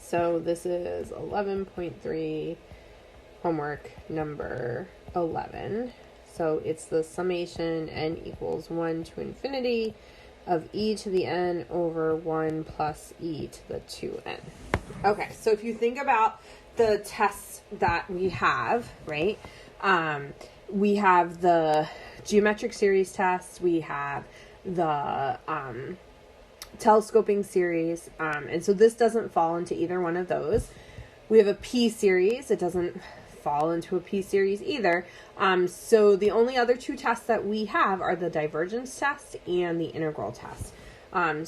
So this is 11.3, homework number 11. So it's the summation n equals 1 to infinity of e to the n over 1 plus e to the 2n. Okay, so if you think about the tests that we have, right, we have the geometric series tests, we have the telescoping series, and so this doesn't fall into either one of those. We have a P series. It doesn't fall into a P series either. So the only other two tests that we have are the divergence test and the integral test.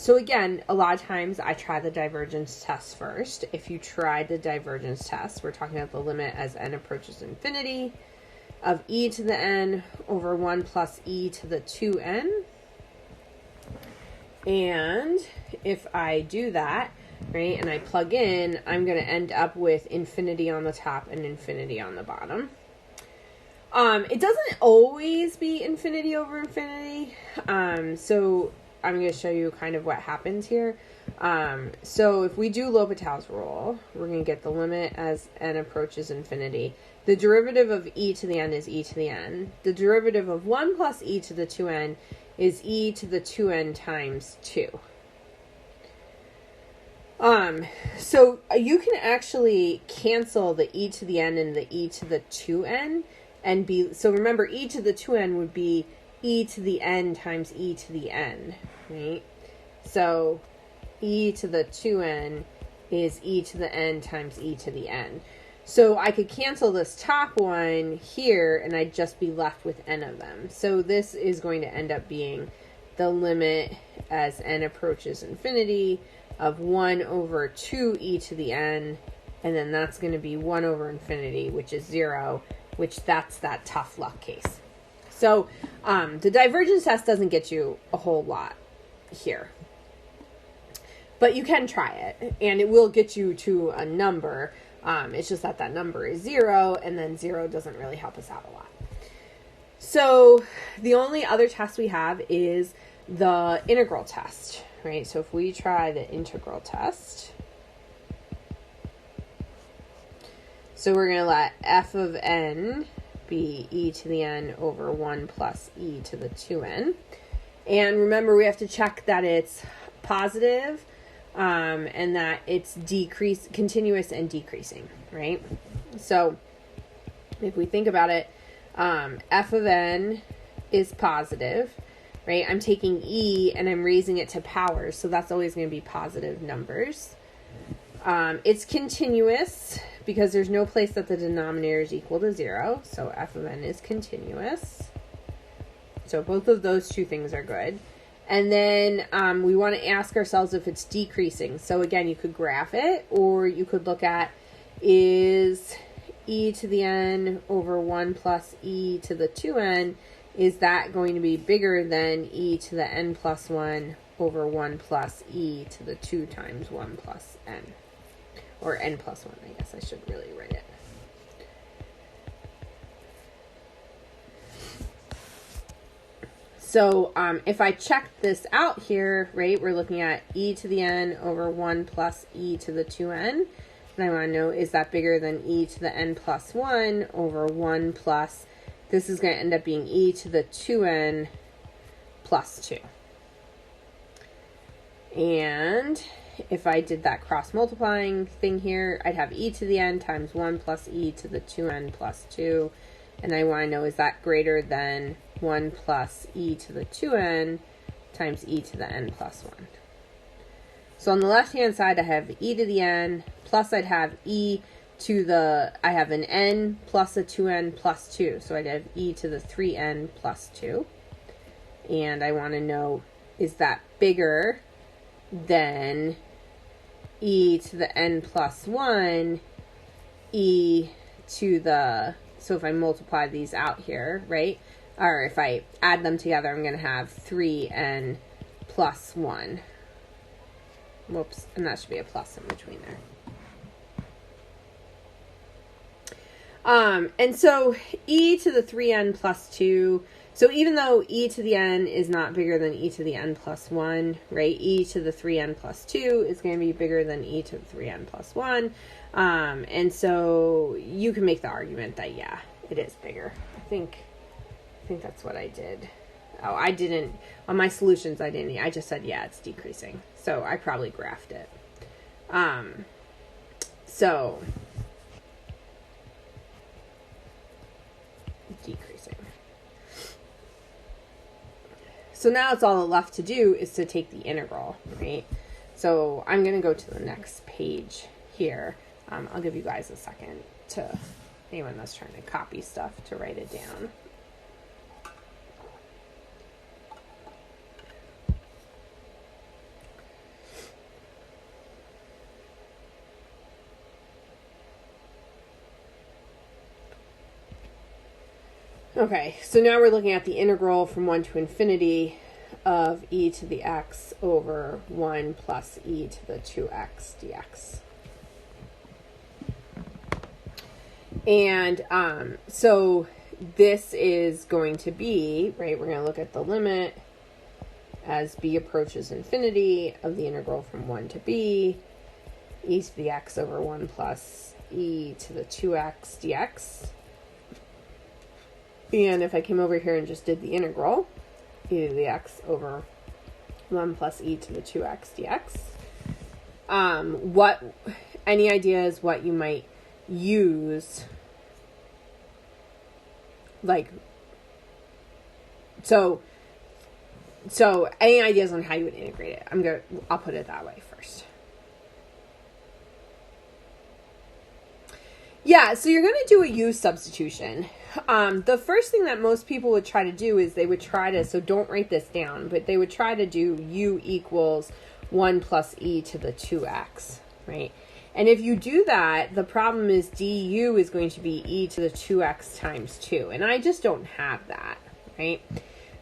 So again, a lot of times I try the divergence test first. If you try the divergence test, we're talking about the limit as n approaches infinity of e to the n over 1 plus e to the 2n. And if I do that, right, and I plug in, I'm going to end up with infinity on the top and infinity on the bottom. It doesn't always be infinity over infinity. So I'm going to show you kind of what happens here. So if we do L'Hopital's rule, we're going to get the limit as n approaches infinity. The derivative of e to the n is e to the n. The derivative of 1 plus e to the 2n is e to the 2n times 2. So you can actually cancel the e to the n and the e to the 2n and be, so remember e to the 2n would be e to the n times e to the n, right? So e to the 2n is e to the n times e to the n. So I could cancel this top one here and I'd just be left with n of them. So this is going to end up being the limit as n approaches infinity of 1 over 2 e to the n, and then that's going to be 1 over infinity, which is 0, which that's that tough luck case. So the divergence test doesn't get you a whole lot here, but you can try it, and it will get you to a number. It's just that that number is 0, and then 0 doesn't really help us out a lot. So the only other test we have is the integral test, right? So if we try the integral test, so we're going to let f of n be e to the n over 1 plus e to the 2n. And remember, we have to check that it's positive, and that it's continuous and decreasing, right? So if we think about it, f of n is positive, right? I'm taking e and I'm raising it to powers, so that's always going to be positive numbers. It's continuous because there's no place that the denominator is equal to 0, so f of n is continuous. So both of those two things are good. And then we want to ask ourselves if it's decreasing. So again, you could graph it, or you could look at, is e to the n over 1 plus e to the 2n, is that going to be bigger than e to the n plus 1 over 1 plus e to the 2 times 1 plus n? Or n plus 1, I guess I should really write it. So if I check this out here, right, we're looking at e to the n over 1 plus e to the 2n. And I want to know, is that bigger than e to the n plus 1 over 1 plus, this is going to end up being e to the 2n plus 2. And if I did that cross multiplying thing here, I'd have e to the n times 1 plus e to the 2n plus 2. And I want to know, is that greater than 1 plus e to the 2n times e to the n plus 1. So on the left-hand side, I have e to the n, plus I'd have e to the, I have an n plus a 2n plus 2. So I'd have e to the 3n plus 2. And I want to know, is that bigger than e to the n plus 1, e to the, so if I multiply these out here, right, or if I add them together, I'm going to have 3n plus 1. Whoops, and that should be a plus in between there. And so e to the 3n plus 2, So even though e to the n is not bigger than e to the n plus 1, right, e to the 3n plus 2 is going to be bigger than e to the 3n plus 1. And so you can make the argument that, yeah, it is bigger. I think that's what I did. Oh, I didn't, on my solutions, I didn't, I just said, yeah, it's decreasing. So I probably graphed it. So decreasing. So now it's all left to do is to take the integral, right? So I'm going to go to the next page here. I'll give you guys a second to, anyone that's trying to copy stuff, to write it down. Okay, so now we're looking at the integral from 1 to infinity of e to the x over 1 plus e to the 2x dx. And so this is going to be, right, we're going to look at the limit as b approaches infinity of the integral from 1 to b, e to the x over 1 plus e to the 2x dx. And if I came over here and just did the integral, e to the x over 1 plus e to the 2x dx, any ideas what you might use, like, so any ideas on how you would integrate it? I'll put it that way first. Yeah, so you're going to do a u substitution. The first thing that most people would try to do is they would try to, so don't write this down, but they would try to do u equals 1 plus e to the 2x, right? And if you do that, the problem is du is going to be e to the 2x times 2, and I just don't have that, right?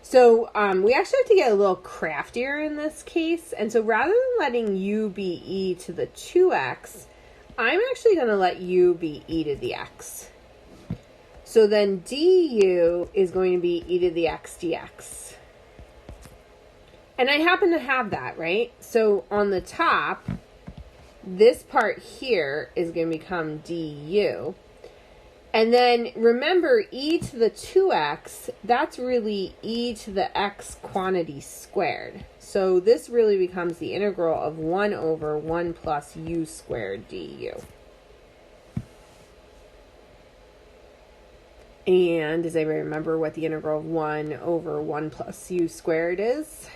So we actually have to get a little craftier in this case, and so rather than letting u be e to the 2x, I'm actually going to let u be e to the x. So then du is going to be e to the x dx. And I happen to have that, right? So on the top, this part here is going to become du. And then remember, e to the 2x, that's really e to the x quantity squared. So this really becomes the integral of 1 over 1 plus u squared du. And does anybody remember what the integral of 1 over 1 plus u squared is?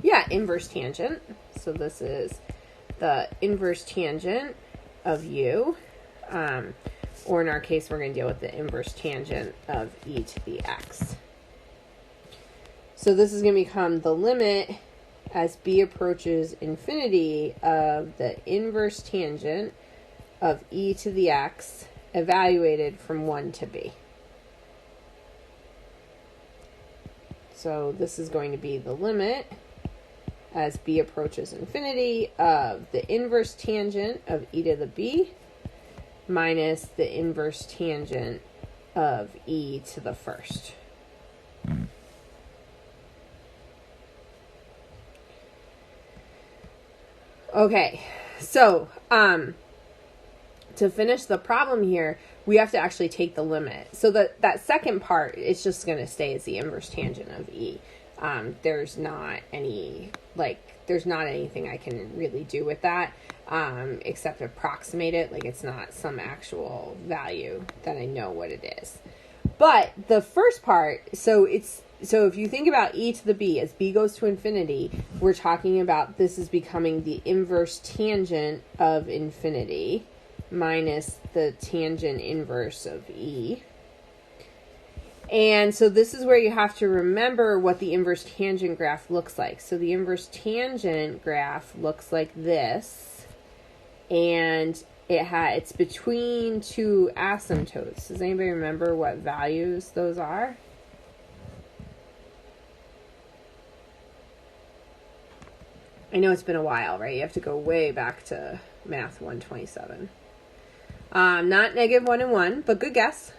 Yeah, inverse tangent. So this is the inverse tangent of u. Or in our case, we're going to deal with the inverse tangent of e to the x. So this is going to become the limit as b approaches infinity of the inverse tangent of e to the x evaluated from 1 to b. So this is going to be the limit as b approaches infinity of the inverse tangent of e to the b minus the inverse tangent of e to the first. Okay, so to finish the problem here, we have to actually take the limit. So that second part, it's just going to stay as the inverse tangent of e. There's not anything I can really do with that, except approximate it. Like, it's not some actual value that I know what it is. But the first part, so if you think about e to the b, as b goes to infinity, we're talking about this is becoming the inverse tangent of infinity minus the tangent inverse of e. And so this is where you have to remember what the inverse tangent graph looks like. So the inverse tangent graph looks like this, and it's between two asymptotes. Does anybody remember what values those are? I know it's been a while, right? You have to go way back to Math 127. Not -1 and 1, but good guess.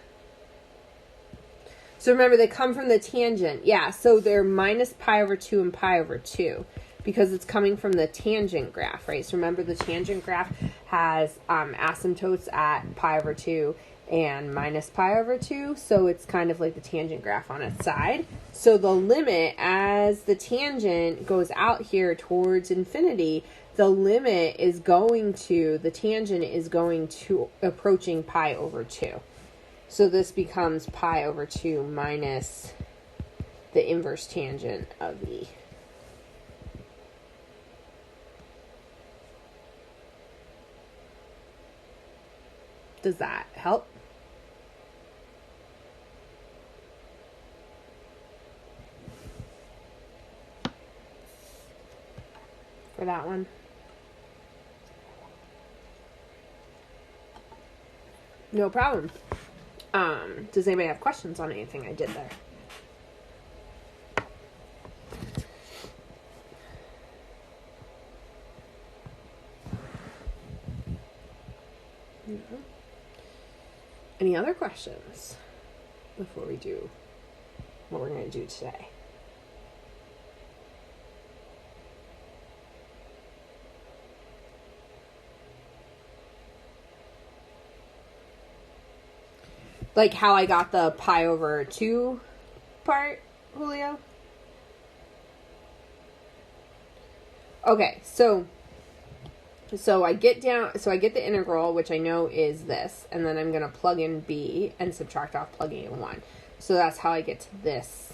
So remember, they come from the tangent. Yeah, so they're minus pi over 2 and pi over 2 because it's coming from the tangent graph, right? So remember, the tangent graph has asymptotes at pi over 2 and minus pi over 2. So it's kind of like the tangent graph on its side. So the limit, as the tangent goes out here towards infinity, the limit is going to, the tangent is going to approaching pi over 2. So this becomes pi over 2 minus the inverse tangent of E. Does that help? For that one? No problem. Does anybody have questions on anything I did there? No. Any other questions before we do what we're going to do today? Like how I got the pi over 2 part, Julio? Okay, so I get the integral, which I know is this, and then I'm going to plug in b and subtract off plugging in 1. So that's how I get to this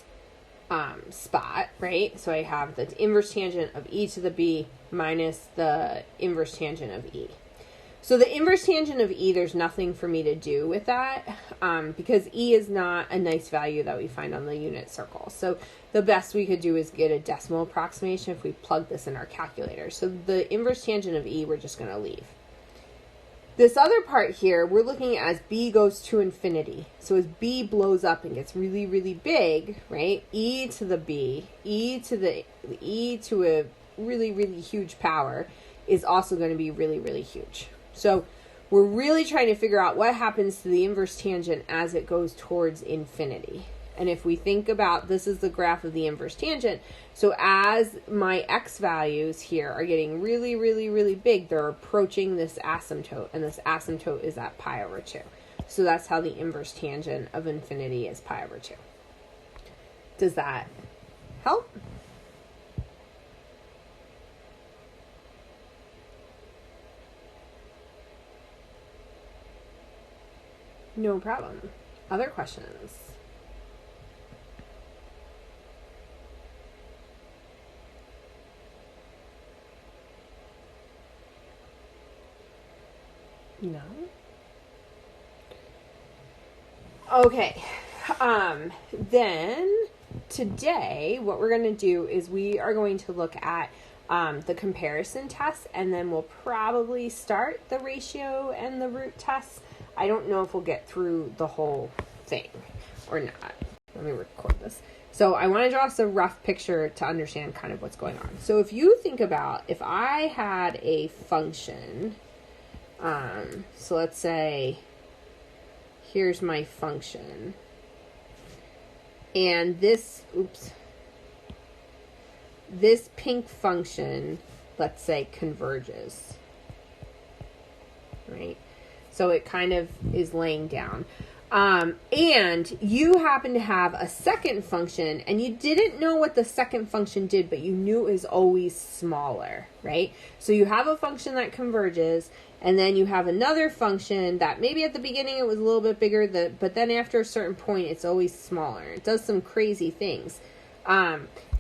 spot, right? So I have the inverse tangent of e to the b minus the inverse tangent of e. So the inverse tangent of e, there's nothing for me to do with that because e is not a nice value that we find on the unit circle. So the best we could do is get a decimal approximation if we plug this in our calculator. So the inverse tangent of e, we're just going to leave. This other part here, we're looking at as b goes to infinity. So as b blows up and gets really, really big, right? E to the b, e to a really, really huge power is also going to be really, really huge. So we're really trying to figure out what happens to the inverse tangent as it goes towards infinity. And if we think about, this is the graph of the inverse tangent. So as my x values here are getting really, really, really big, they're approaching this asymptote. And this asymptote is at pi over 2. So that's how the inverse tangent of infinity is pi over 2. Does that help? No problem. Other questions? No? Okay. Then today what we're going to do is we are going to look at the comparison test, and then we'll probably start the ratio and the root tests. I don't know if we'll get through the whole thing or not. Let me record this. So I want to draw us a rough picture to understand kind of what's going on. So if you think about, if I had a function, so let's say, here's my function, and this pink function, let's say, converges, right? So it kind of is laying down. And you happen to have a second function, and you didn't know what the second function did, but you knew it was always smaller, right? So you have a function that converges, and then you have another function that maybe at the beginning it was a little bit bigger, but then after a certain point it's always smaller. It does some crazy things.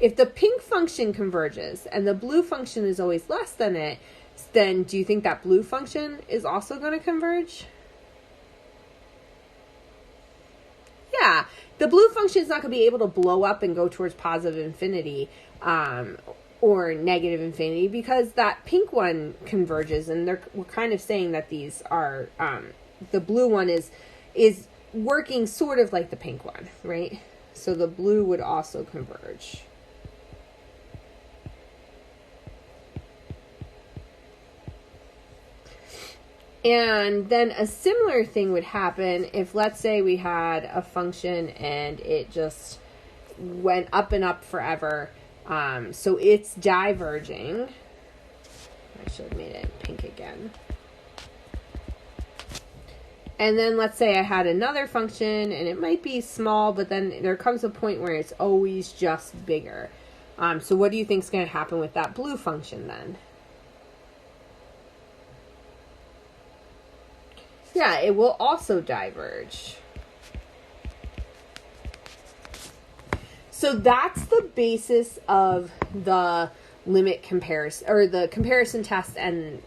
If the pink function converges and the blue function is always less than it, then do you think that blue function is also going to converge? Yeah, the blue function is not going to be able to blow up and go towards positive infinity or negative infinity because that pink one converges, and we're kind of saying that these are, the blue one is working sort of like the pink one, right? So the blue would also converge. And then a similar thing would happen if, let's say, we had a function and it just went up and up forever. So it's diverging. I should have made it pink again. And then let's say I had another function and it might be small, but then there comes a point where it's always just bigger. So what do you think is going to happen with that blue function then? Yeah, it will also diverge. So that's the basis of the limit comparison, or the comparison test, and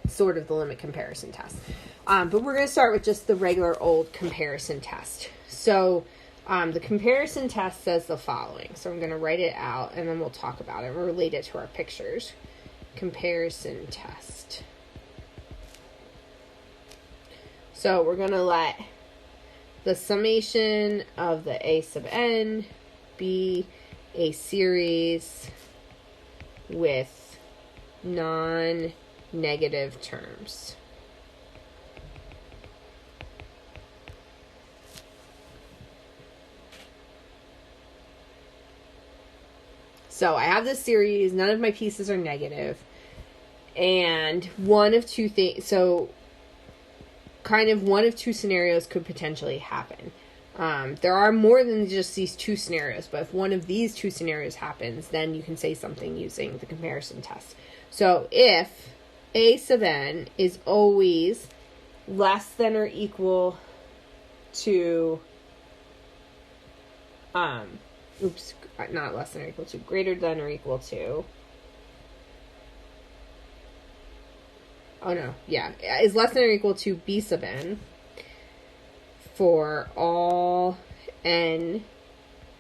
sort of the limit comparison test. But we're going to start with just the regular old comparison test. So the comparison test says the following. So I'm going to write it out and then we'll talk about it. We'll relate it to our pictures. Comparison test. So we're going to let the summation of the a sub n be a series with non-negative terms. So I have this series, none of my pieces are negative, and one of two things, so kind of one of two scenarios could potentially happen. There are more than just these two scenarios, but if one of these two scenarios happens, then you can say something using the comparison test. So if a sub n is always less than or equal to, not less than or equal to, greater than or equal to, is less than or equal to b sub n for all n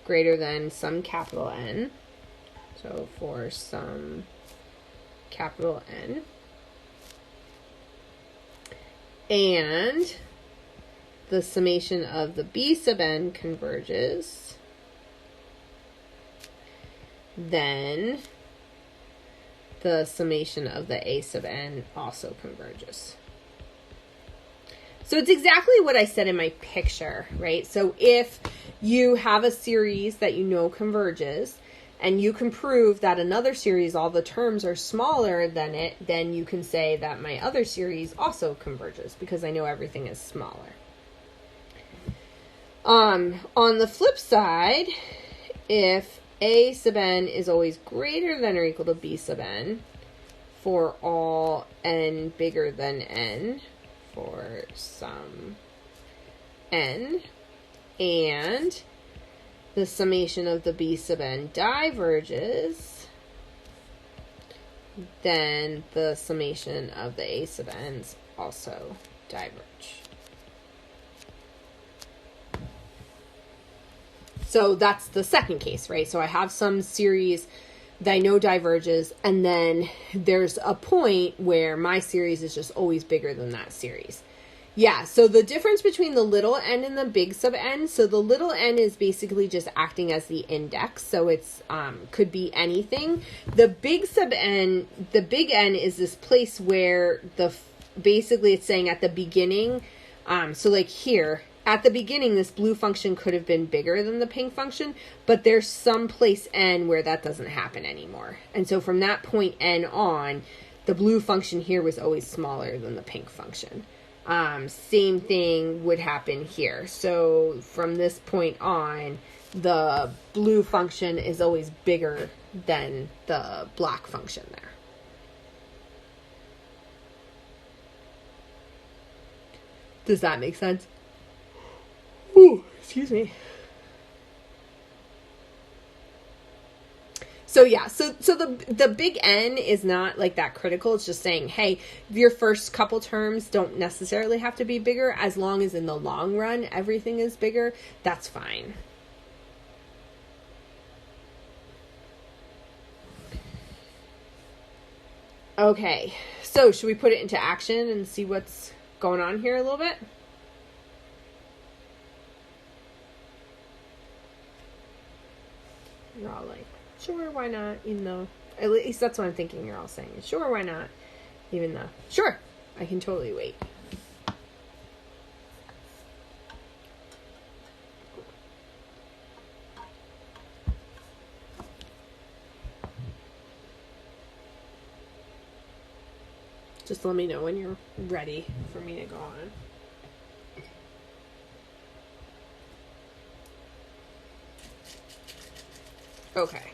greater than some capital N. So for some capital N. And the summation of the b sub n converges, then the summation of the a sub n also converges. So it's exactly what I said in my picture, right? So if you have a series that you know converges, and you can prove that another series, all the terms are smaller than it, then you can say that my other series also converges, because I know everything is smaller. On the flip side, if a sub n is always greater than or equal to b sub n for all n bigger than n for some n, and the summation of the b sub n diverges, then the summation of the a sub n's also diverge. So that's the second case, right? So I have some series that I know diverges, and then there's a point where my series is just always bigger than that series. Yeah, so the difference between the little n and the big sub n, so the little n is basically just acting as the index, so it's could be anything. The big sub n, the big N is this place where basically it's saying at the beginning, so like here, at the beginning, this blue function could have been bigger than the pink function, but there's some place n where that doesn't happen anymore. And so from that point n on, the blue function here was always smaller than the pink function. Same thing would happen here. So from this point on, the blue function is always bigger than the black function there. Does that make sense? Ooh, excuse me. So yeah, so the big N is not like that critical. It's just saying, hey, your first couple terms don't necessarily have to be bigger, as long as in the long run everything is bigger, that's fine. Okay, so should we put it into action and see what's going on here a little bit? You're all like, sure, why not? Even though, at least that's what I'm thinking you're all saying. Sure, why not? Even though, sure, I can totally wait. Just let me know when you're ready for me to go on. Okay.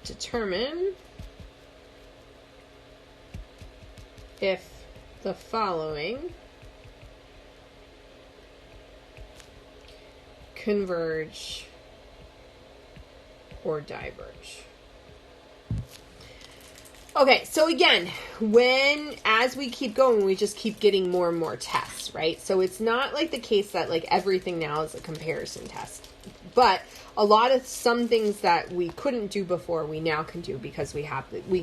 Determine if the following converge or diverge. Okay, so again, as we keep going, we just keep getting more and more tests, right? So it's not like the case that like everything now is a comparison test. But a lot of some things that we couldn't do before, we now can do because we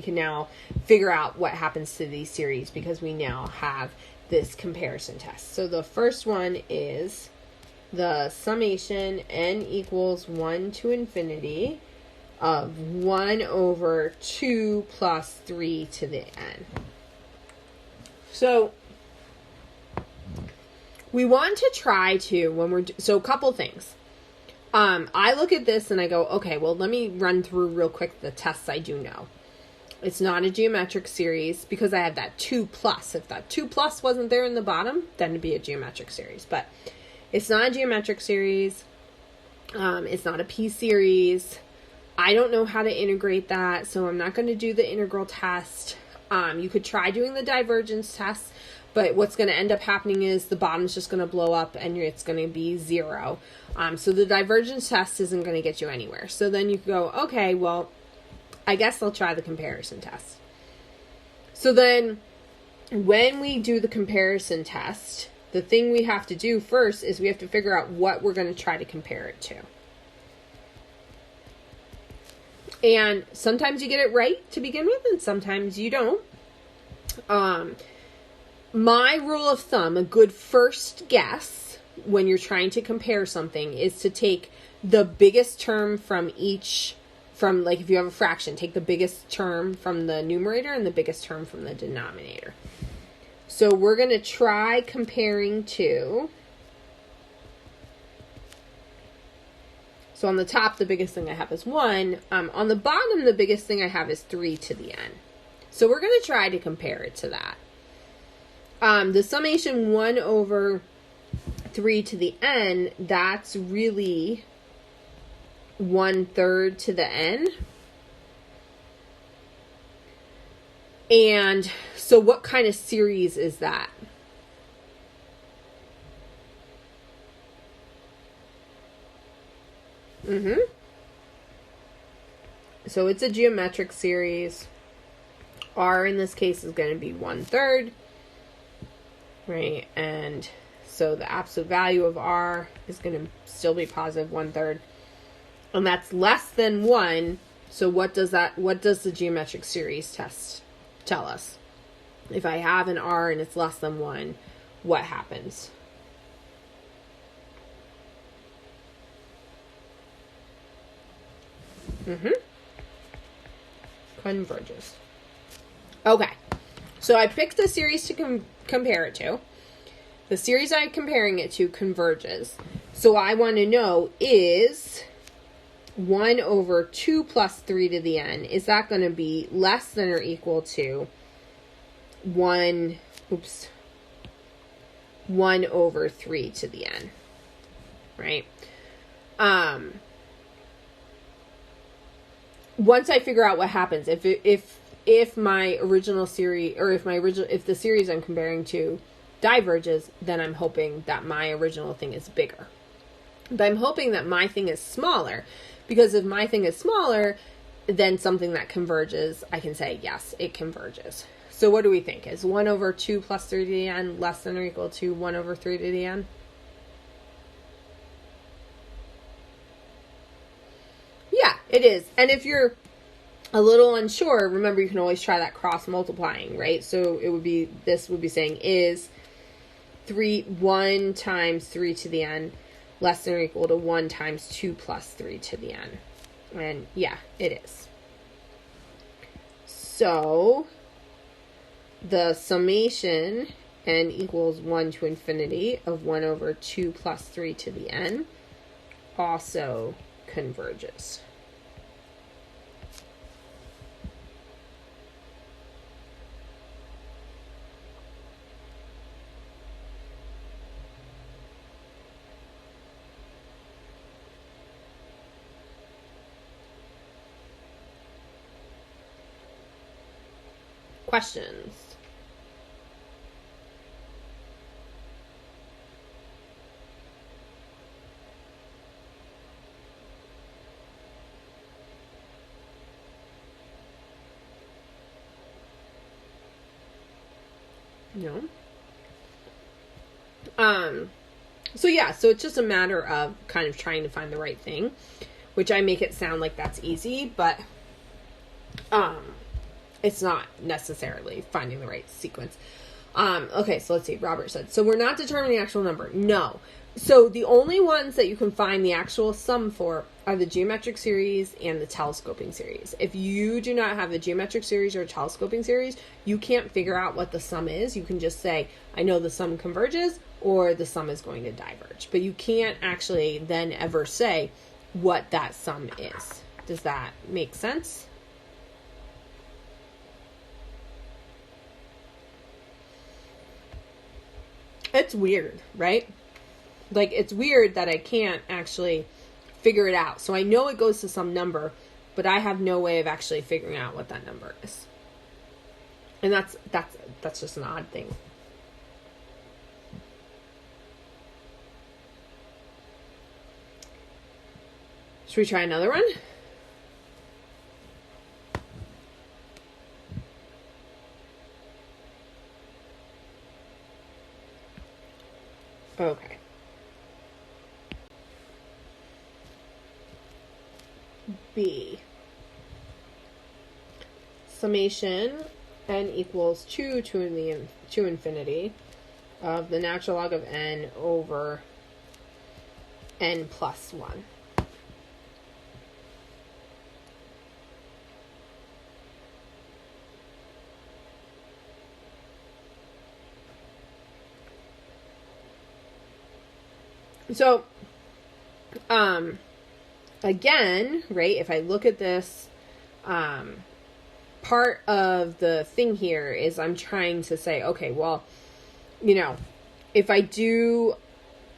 can now figure out what happens to these series because we now have this comparison test. So the first one is the summation n equals 1 to infinity of 1 over 2 plus 3 to the n. So we want to try to, so a couple things. I look at this and I go, okay, well, let me run through real quick the tests I do know. It's not a geometric series because I have that 2 plus. If that 2 plus wasn't there in the bottom, then it'd be a geometric series. But it's not a geometric series. It's not a P series. I don't know how to integrate that, so I'm not going to do the integral test. You could try doing the divergence test, but what's going to end up happening is the bottom's just going to blow up and it's going to be 0. So the divergence test isn't going to get you anywhere. So then you go, okay, well, I guess I'll try the comparison test. So then when we do the comparison test, the thing we have to do first is we have to figure out what we're going to try to compare it to. And sometimes you get it right to begin with, and sometimes you don't. My rule of thumb, a good first guess when you're trying to compare something is to take the biggest term from like if you have a fraction, take the biggest term from the numerator and the biggest term from the denominator. So we're going to try comparing to... So on the top, the biggest thing I have is 1. On the bottom, the biggest thing I have is 3 to the n. So we're going to try to compare it to that. The summation 1 over 3 to the n, that's really 1/3 to the n. And so what kind of series is that? So it's a geometric series. R in this case is going to be 1/3, right? And so the absolute value of R is going to still be positive 1/3, and that's less than 1. So what does the geometric series test tell us? If I have an R and it's less than 1, what happens? Converges. Okay, so I picked a series to compare it to. The series I'm comparing it to converges. So I want to know, is 1 over 2 plus 3 to the n, is that going to be less than or equal to 1 over 3 to the n, right? Once I figure out what happens, if my original series, or if the series I'm comparing to diverges, then I'm hoping that my original thing is bigger. But I'm hoping that my thing is smaller, because if my thing is smaller, then something that converges, I can say, yes, it converges. So what do we think? Is 1 over 2 plus 3 to the n less than or equal to 1 over 3 to the n? Yeah, it is. And if you're a little unsure, remember you can always try that cross multiplying, right? So this would be saying, is 1 times 3 to the n less than or equal to 1 times 2 plus 3 to the n? And yeah, it is. So the summation n equals 1 to infinity of 1 over 2 plus 3 to the n also converges. Questions? No. So yeah, so it's just a matter of kind of trying to find the right thing, which I make it sound like that's easy, but it's not necessarily finding the right sequence. Okay, so let's see. Robert said, so we're not determining the actual number. No. So the only ones that you can find the actual sum for are the geometric series and the telescoping series. If you do not have the geometric series or telescoping series, you can't figure out what the sum is. You can just say, I know the sum converges or the sum is going to diverge. But you can't actually then ever say what that sum is. Does that make sense? It's weird, right? Like, it's weird that I can't actually figure it out. So I know it goes to some number, but I have no way of actually figuring out what that number is. And that's just an odd thing. Should we try another one? Okay. B. Summation n equals 2 to infinity of the natural log of n over n plus 1. So, again, right, if I look at this, part of the thing here is I'm trying to say, okay, well, you know, if I do,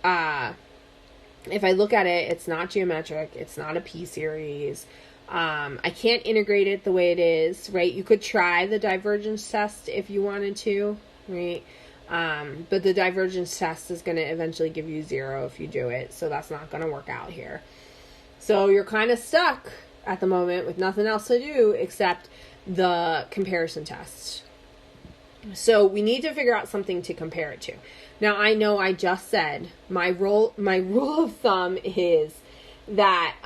if I look at it, it's not geometric, it's not a p-series, I can't integrate it the way it is, right? You could try the divergence test if you wanted to, right? But the divergence test is going to eventually give you 0 if you do it, so that's not going to work out here. So you're kind of stuck at the moment with nothing else to do except the comparison test. So we need to figure out something to compare it to. Now I know I just said my rule of thumb is that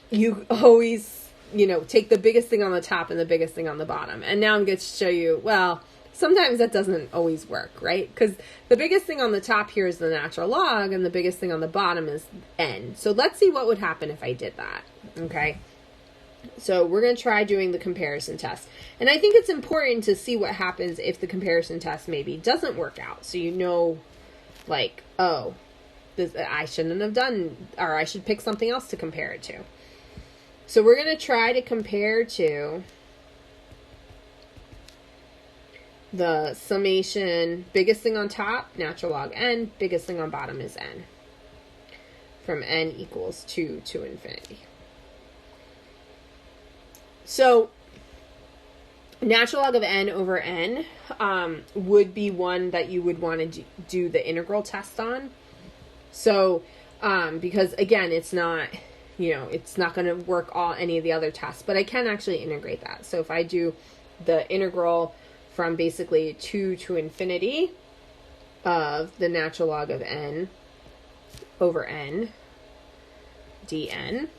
you always, you know, take the biggest thing on the top and the biggest thing on the bottom. And now I'm going to show you, well, sometimes that doesn't always work, right? Because the biggest thing on the top here is the natural log, and the biggest thing on the bottom is n. So let's see what would happen if I did that, okay? So we're going to try doing the comparison test. And I think it's important to see what happens if the comparison test maybe doesn't work out. So you know, like, oh, I shouldn't have done, or I should pick something else to compare it to. So we're going to try to compare to the summation, biggest thing on top, natural log n, biggest thing on bottom is n, from n equals 2 to infinity. So, natural log of n over n would be one that you would want to do the integral test on. So, because again, it's not, you know, it's not going to work any of the other tests, but I can actually integrate that. So if I do the integral from basically 2 to infinity of the natural log of n over n dn,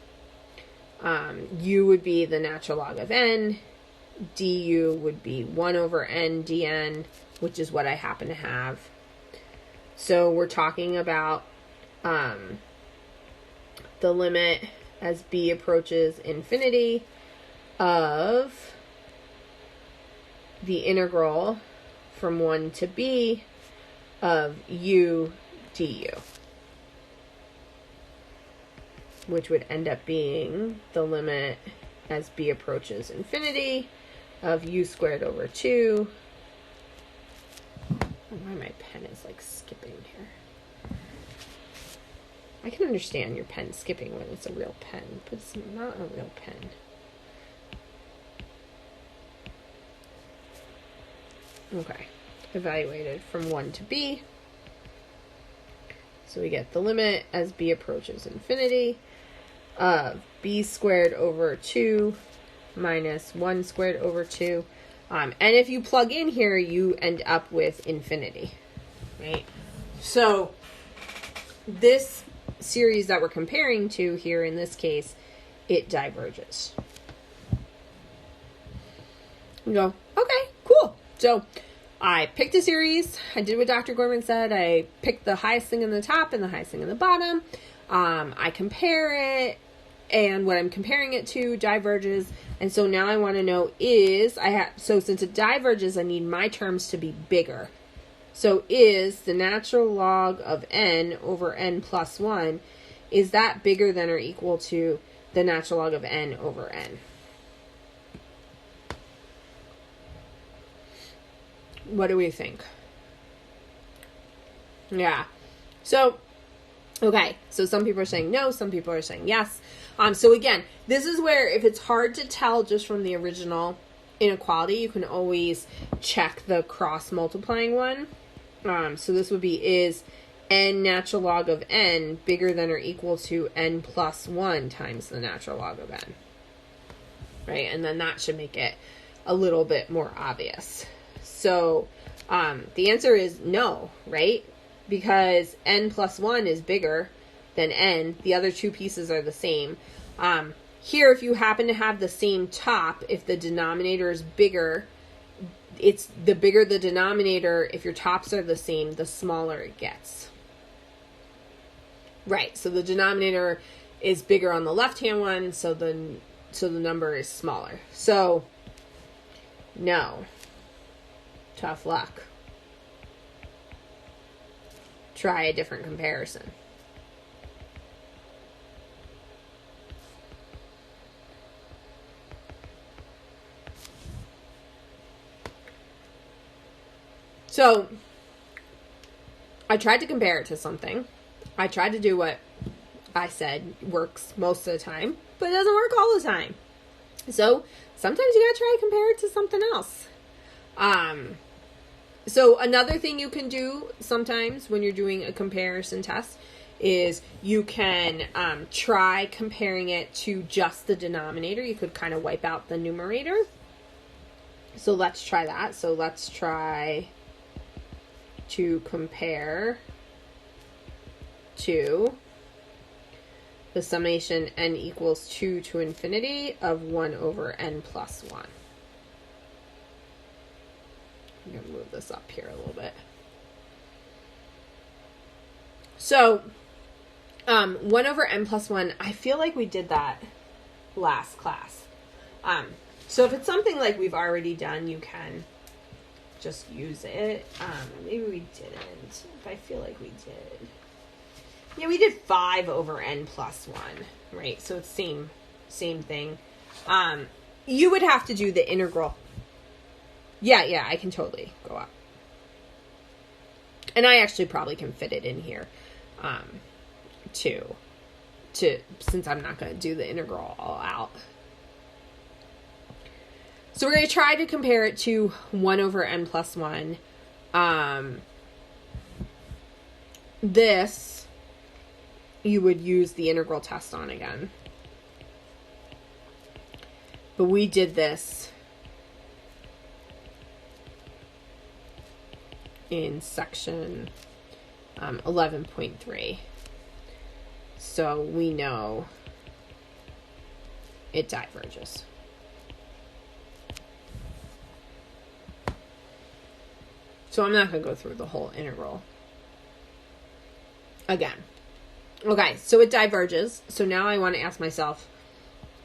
u would be the natural log of n, du would be 1 over n dn, which is what I happen to have. So we're talking about the limit as b approaches infinity of the integral from 1 to b of u du, which would end up being the limit as b approaches infinity of u squared over 2. Why my pen is like skipping here. I can understand your pen skipping when it's a real pen, but it's not a real pen. Okay, evaluated from 1 to b. So we get the limit as b approaches infinity of b squared over 2 minus 1 squared over 2. And if you plug in here, you end up with infinity, right? So this series that we're comparing to here, in this case, it diverges. You go, okay, cool. So I picked a series. I did what Dr. Gorman said. I picked the highest thing in the top and the highest thing in the bottom. I compare it, and what I'm comparing it to diverges. And so now I want to know so since it diverges, I need my terms to be bigger. So is the natural log of n over n plus 1, is that bigger than or equal to the natural log of n over n? What do we think? Yeah. So, okay. So some people are saying no, some people are saying yes. So again, this is where if it's hard to tell just from the original inequality, you can always check the cross multiplying one. So this would be, is n natural log of n bigger than or equal to n plus 1 times the natural log of n? Right? And then that should make it a little bit more obvious. So the answer is no, right? Because n plus 1 is bigger than n. The other two pieces are the same. Here, if you happen to have the same top, if the denominator is bigger, it's the bigger the denominator. If your tops are the same, the smaller it gets. Right, so the denominator is bigger on the left-hand one, so the number is smaller. So, no. Tough luck. Try a different comparison. So, I tried to compare it to something. I tried to do what I said works most of the time, but it doesn't work all the time. So, sometimes you gotta try to compare it to something else. So another thing you can do sometimes when you're doing a comparison test is you can try comparing it to just the denominator. You could kind of wipe out the numerator. So let's try that. So let's try to compare to the summation n equals 2 to infinity of 1 over n plus 1. I'm going to move this up here a little bit. So, 1 over n plus 1, I feel like we did that last class. So if it's something like we've already done, you can just use it. Maybe we didn't. If I feel like we did. Yeah, we did 5 over n plus 1, right? So it's same thing. You would have to do the integral. Yeah, I can totally go up. And I actually probably can fit it in here, too, since I'm not going to do the integral all out. So we're going to try to compare it to 1 over n plus 1. This, you would use the integral test on again. But we did this in section 11.3. So we know it diverges. So I'm not going to go through the whole integral again. Okay, so it diverges. So now I want to ask myself,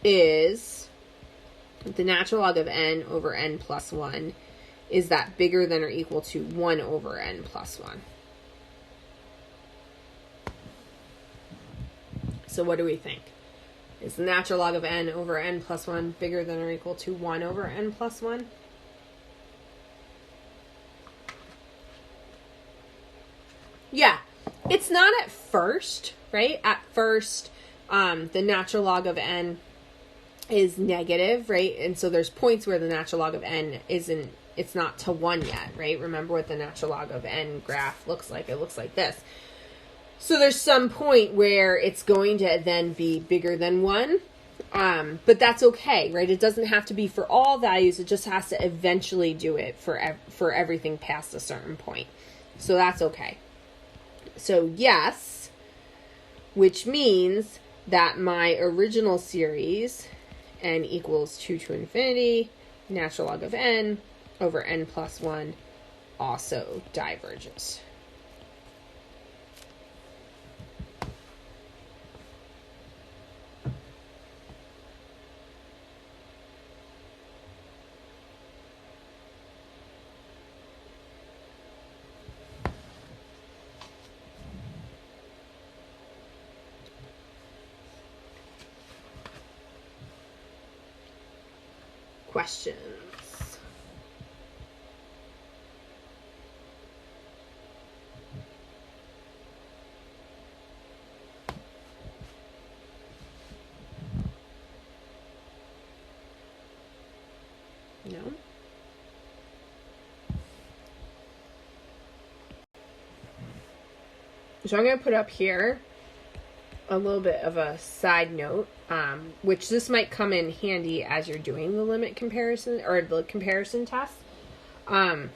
is the natural log of n over n plus 1, is that bigger than or equal to 1 over n plus 1? So what do we think? Is the natural log of n over n plus 1 bigger than or equal to 1 over n plus 1? Yeah, it's not at first, right? At first, the natural log of n is negative, right? And so there's points where the natural log of n isn't, it's not to 1 yet, right? Remember what the natural log of n graph looks like. It looks like this. So there's some point where it's going to then be bigger than 1, but that's okay, right? It doesn't have to be for all values. It just has to eventually do it for everything past a certain point. So that's okay. So yes, which means that my original series, n equals 2 to infinity, natural log of n over n plus 1, also diverges. Questions? No? So I'm going to put up here a little bit of a side note, which this might come in handy as you're doing the limit comparison or the comparison test. The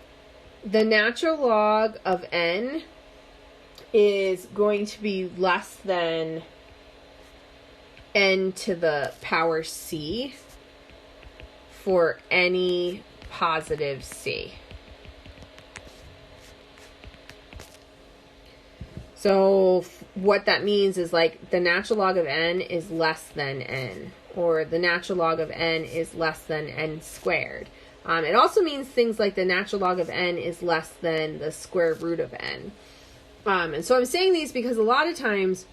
natural log of n is going to be less than n to the power c for any positive c. So what that means is like the natural log of n is less than n, or the natural log of n is less than n squared. It also means things like the natural log of n is less than the square root of n. And so I'm saying these because a lot of times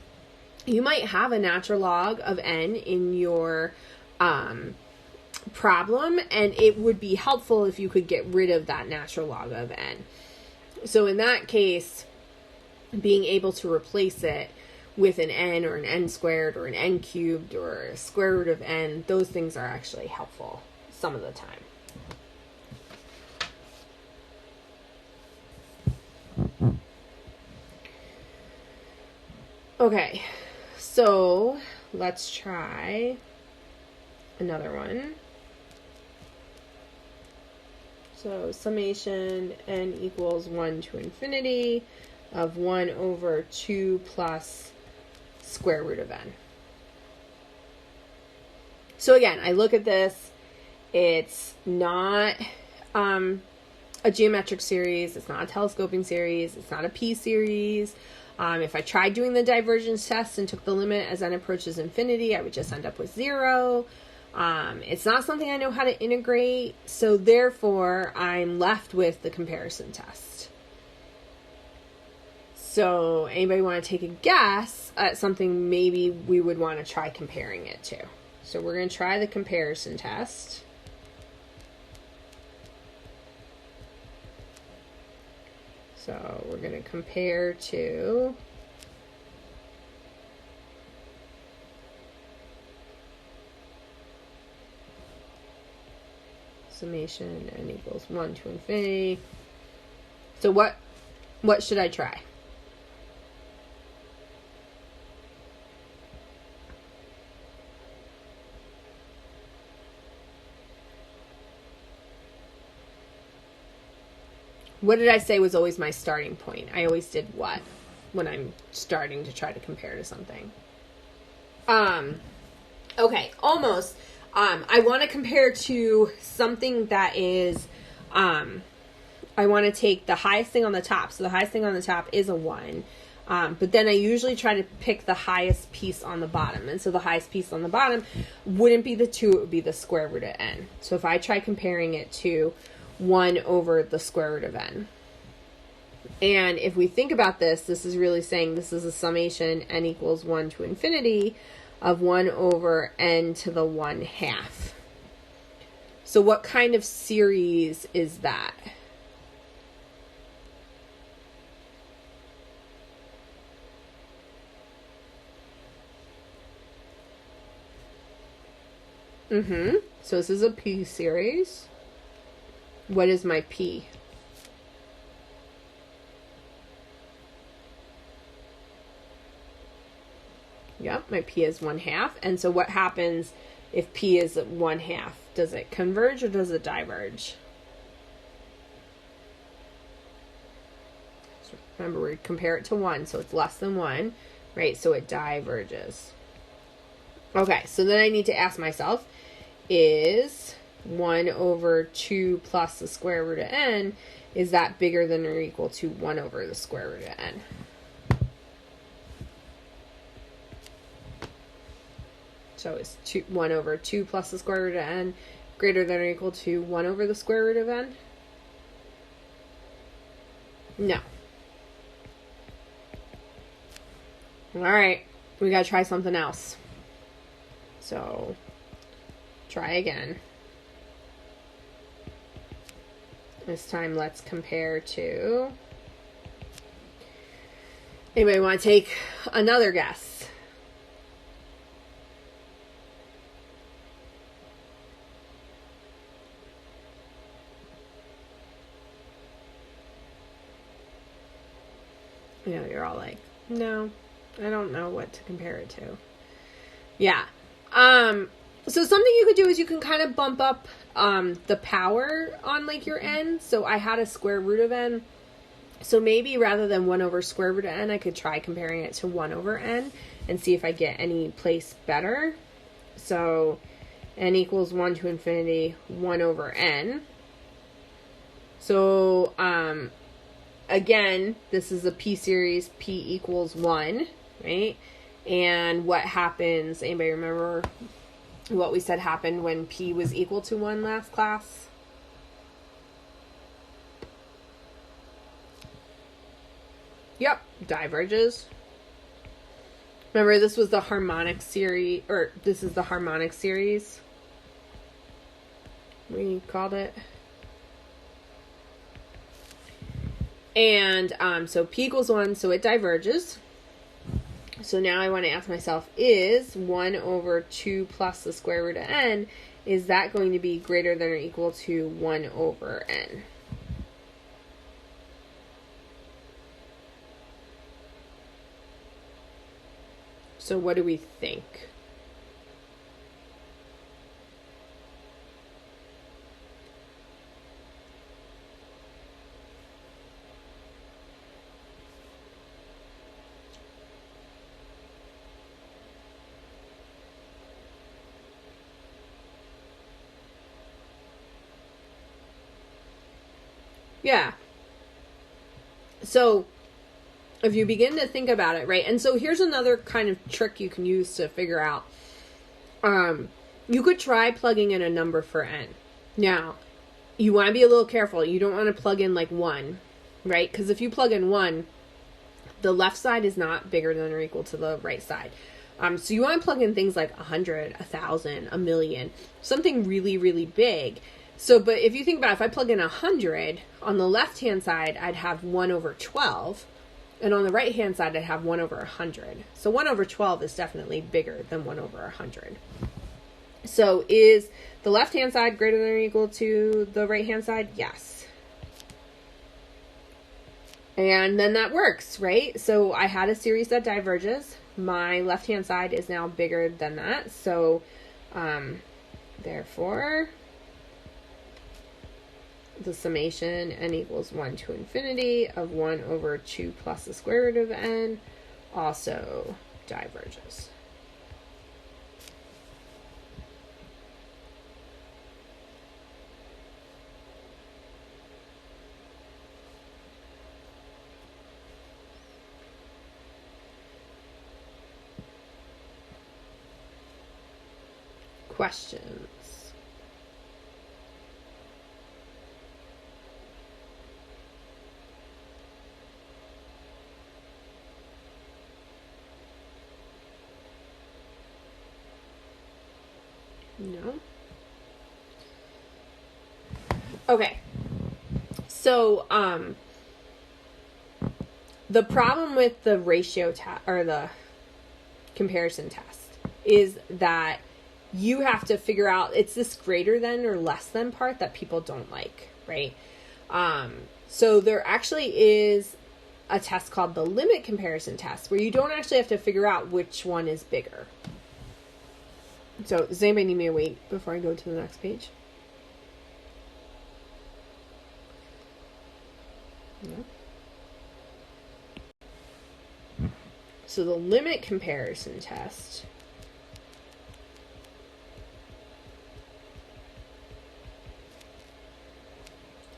you might have a natural log of n in your problem, and it would be helpful if you could get rid of that natural log of n. So in that case, being able to replace it with an n or an n squared or an n cubed or a square root of n, those things are actually helpful some of the time. Okay, so let's try another one. So summation n equals 1 to infinity of 1 over 2 plus square root of n. So again, I look at this, it's not a geometric series, it's not a telescoping series, it's not a p-series. If I tried doing the divergence test and took the limit as n approaches infinity, I would just end up with 0. It's not something I know how to integrate, so therefore I'm left with the comparison test. So anybody want to take a guess at something maybe we would want to try comparing it to? So we're going to try the comparison test. So we're going to compare to summation n equals 1 to infinity. So what should I try? What did I say was always my starting point? I always did what when I'm starting to try to compare to something? Okay, almost. I want to compare to something that is, I want to take the highest thing on the top. So the highest thing on the top is a 1. But then I usually try to pick the highest piece on the bottom. And so the highest piece on the bottom wouldn't be the 2, it would be the square root of n. So if I try comparing it to 1 over the square root of n. And if we think about this, this is really saying this is a summation n equals 1 to infinity of 1 over n to the 1/2. So what kind of series is that? So this is a p series. What is my p? Yep, my p is 1/2. And so what happens if p is 1/2? Does it converge or does it diverge? So remember, we compare it to 1, so it's less than 1, right? So it diverges. Okay, so then I need to ask myself, is 1 over 2 plus the square root of n, is that bigger than or equal to 1 over the square root of n? So is 1 over 2 plus the square root of n greater than or equal to 1 over the square root of n? No. All right, we got to try something else. So try again. This time let's compare to... Anybody want to take another guess? You know, you're all like, no, I don't know what to compare it to. Yeah. So something you could do is you can kind of bump up the power on like your n. So I had a square root of n. So maybe rather than 1 over square root of n, I could try comparing it to 1 over n and see if I get any place better. So n equals 1 to infinity, 1 over n. So, again, this is a p series, p equals 1, right? And what happens, anybody remember what we said happened when p was equal to 1 last class? Yep, diverges. Remember, this was the harmonic series, or this is the harmonic series, we called it. And so p equals 1, so it diverges. So now I want to ask myself, is 1 over 2 plus the square root of n, is that going to be greater than or equal to 1 over n? So what do we think? Yeah. So if you begin to think about it, right? And so here's another kind of trick you can use to figure out. You could try plugging in a number for n. Now, you want to be a little careful. You don't want to plug in like 1, right? Because if you plug in 1, the left side is not bigger than or equal to the right side. So you want to plug in things like 100, 1,000, 1,000,000, something really, really big. So, but if you think about it, if I plug in 100, on the left-hand side, I'd have 1 over 12. And on the right-hand side, I'd have 1 over 100. So 1 over 12 is definitely bigger than 1 over 100. So is the left-hand side greater than or equal to the right-hand side? Yes. And then that works, right? So I had a series that diverges. My left-hand side is now bigger than that. So, therefore, the summation n equals 1 to infinity of 1 over 2 plus the square root of n also diverges. Questions? No. Okay. So, the problem with the ratio test or the comparison test is that you have to figure out, it's this greater than or less than part that people don't like, right? So there actually is a test called the limit comparison test where you don't actually have to figure out which one is bigger. So does anybody need me to wait before I go to the next page? No. So the limit comparison test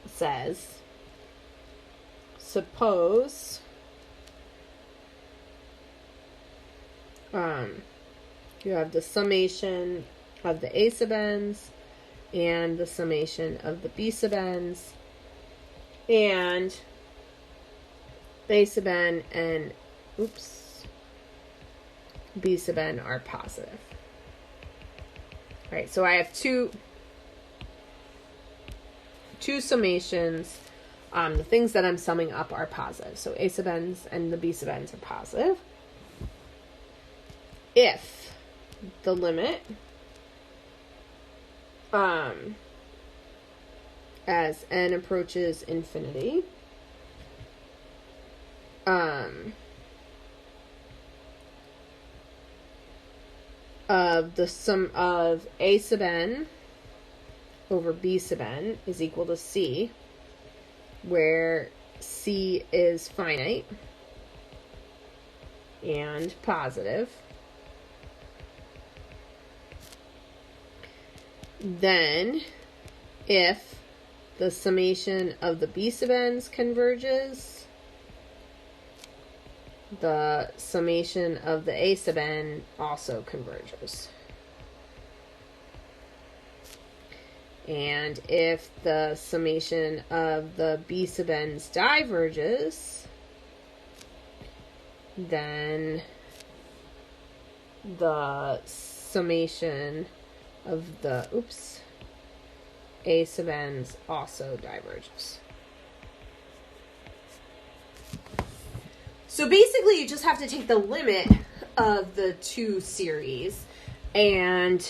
says, suppose you have the summation of the a sub n's and the summation of the b sub n's, and a sub n and b sub n are positive. All right, so I have two summations. The things that I'm summing up are positive. So a sub n's and the b sub n's are positive. If the limit as n approaches infinity of the sum of a sub n over b sub n is equal to c, where c is finite and positive, then if the summation of the b sub n's converges, the summation of the a sub n also converges. And if the summation of the b sub n's diverges, then the summation of the a sub n's also diverges. So basically you just have to take the limit of the two series and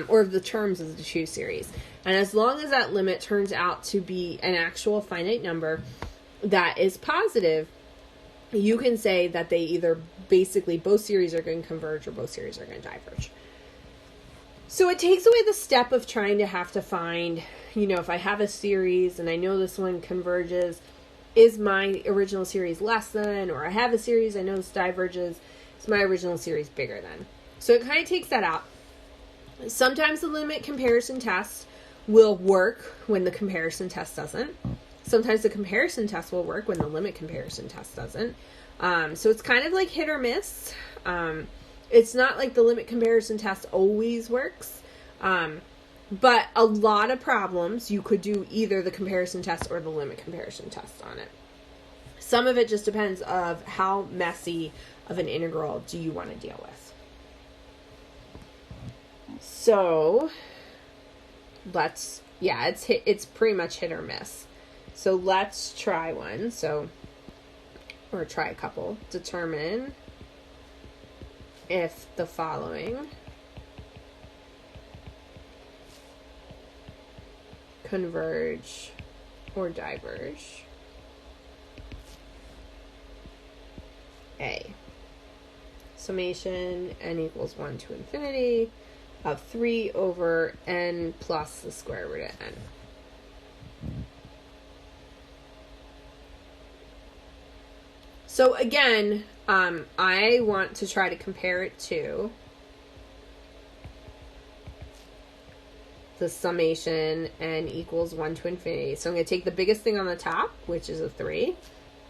or the terms of the two series, and as long as that limit turns out to be an actual finite number that is positive, you can say that they either basically both series are going to converge or both series are going to diverge. So it takes away the step of trying to have to find, if I have a series and I know this one converges, is my original series less than, or I have a series, I know this diverges, is my original series bigger than? So it kind of takes that out. Sometimes the limit comparison test will work when the comparison test doesn't. Sometimes the comparison test will work when the limit comparison test doesn't. So it's kind of like hit or miss. It's not like the limit comparison test always works. But a lot of problems, you could do either the comparison test or the limit comparison test on it. Some of it just depends of how messy of an integral do you want to deal with. So it's pretty much hit or miss. So let's try one. Or try a couple. Determine if the following converge or diverge. A. Summation n equals 1 to infinity of 3 over n plus the square root of n. So again, I want to try to compare it to the summation n equals 1 to infinity. So I'm going to take the biggest thing on the top, which is a 3,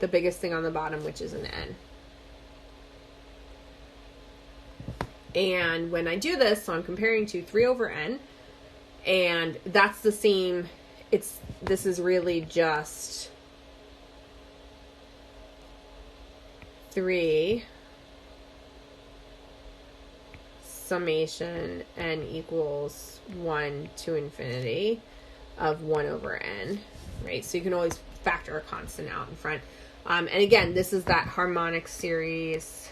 the biggest thing on the bottom, which is an n. And when I do this, so I'm comparing to 3 over n, and that's the same, this is really just 3 summation n equals 1 to infinity of 1 over n, right? So you can always factor a constant out in front. And again, this is that harmonic series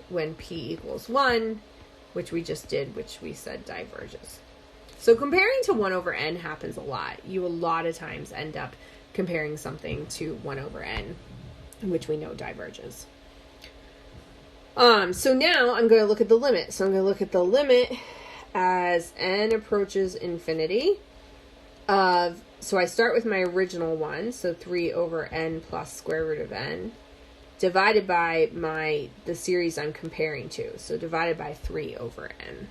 when p equals 1, which we just did, which we said diverges. So comparing to 1 over n happens a lot. You a lot of times end up comparing something to 1 over n, which we know diverges. So now I'm going to look at the limit. So I'm going to look at the limit as n approaches infinity of, so I start with my original one, so 3 over n plus square root of n, divided by the series I'm comparing to, so divided by 3 over n.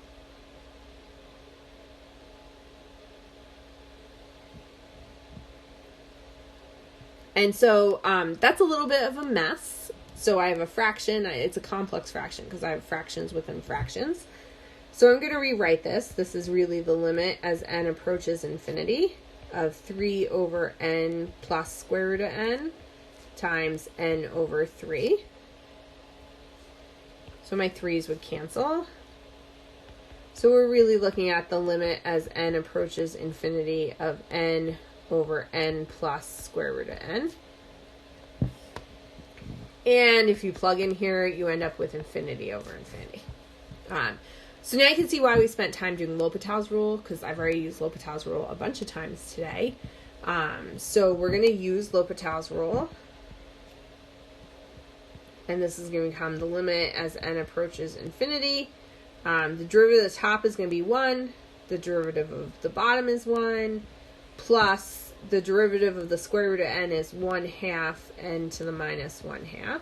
And so that's a little bit of a mess. So I have a fraction. It's a complex fraction because I have fractions within fractions. So I'm going to rewrite this. This is really the limit as n approaches infinity of 3 over n plus square root of n times n over 3. So my 3's would cancel. So we're really looking at the limit as n approaches infinity of n over n plus square root of n. And if you plug in here, you end up with infinity over infinity. So now you can see why we spent time doing L'Hopital's rule, because I've already used L'Hopital's rule a bunch of times today. So we're going to use L'Hopital's rule. And this is going to become the limit as n approaches infinity. The derivative of the top is going to be 1. The derivative of the bottom is 1. Plus the derivative of the square root of n is 1/2 n to the minus 1/2.